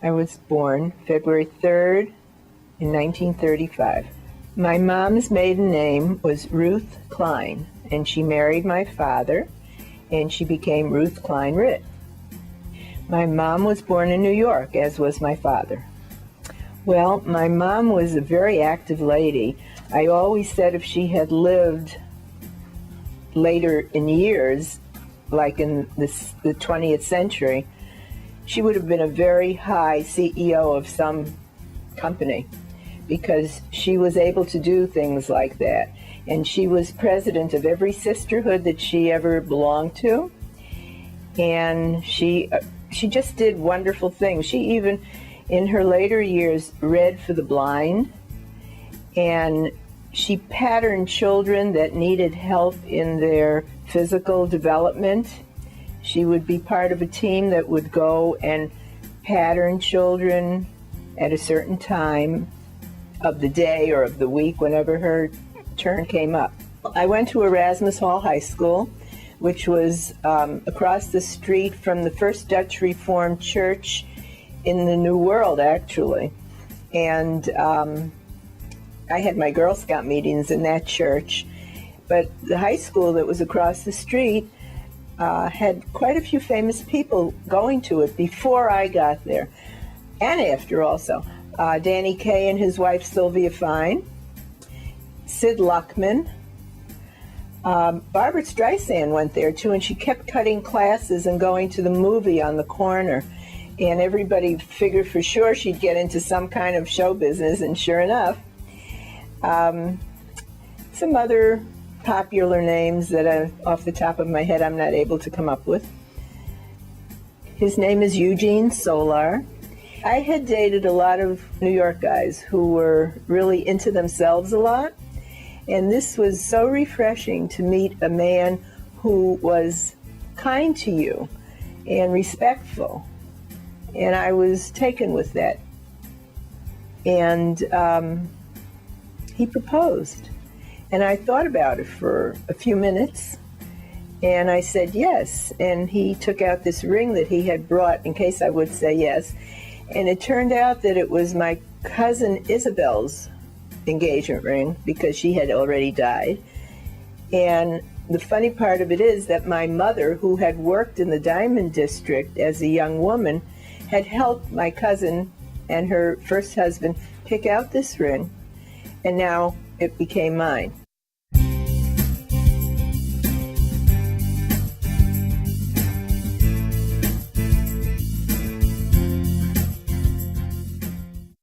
I was born February 3rd in 1935. My mom's maiden name was Ruth Klein, and she married my father, and she became Ruth Klein Ritt. My mom was born in New York, as was my father. Well, my mom was a very active lady. I always said if she had lived later in years, like in the 20th century, she would have been a very high CEO of some company, because she was able to do things like that. And she was president of every sisterhood that she ever belonged to. And she just did wonderful things. She even, in her later years, read for the blind. And she patterned children that needed help in their physical development. She would be part of a team that would go and pattern children at a certain time of the day or of the week, whenever her turn came up. I went to Erasmus Hall High School, which was across the street from the First Dutch Reformed Church in the New World, actually. And I had my Girl Scout meetings in that church. But the high school that was across the street had quite a few famous people going to it before I got there, and after also. Danny Kaye and his wife Sylvia Fine, Sid Luckman. Barbara Streisand went there too, and she kept cutting classes and going to the movie on the corner. And everybody figured for sure she'd get into some kind of show business, and sure enough. Some other popular names that off the top of my head I'm not able to come up with. His name is Eugene Solar. I had dated a lot of New York guys who were really into themselves a lot, and this was so refreshing to meet a man who was kind to you and respectful, and I was taken with that. And he proposed, and I thought about it for a few minutes, and I said yes, and he took out this ring that he had brought in case I would say yes. And it turned out that it was my cousin Isabel's engagement ring, because she had already died. And the funny part of it is that my mother, who had worked in the Diamond District as a young woman, had helped my cousin and her first husband pick out this ring, and now it became mine.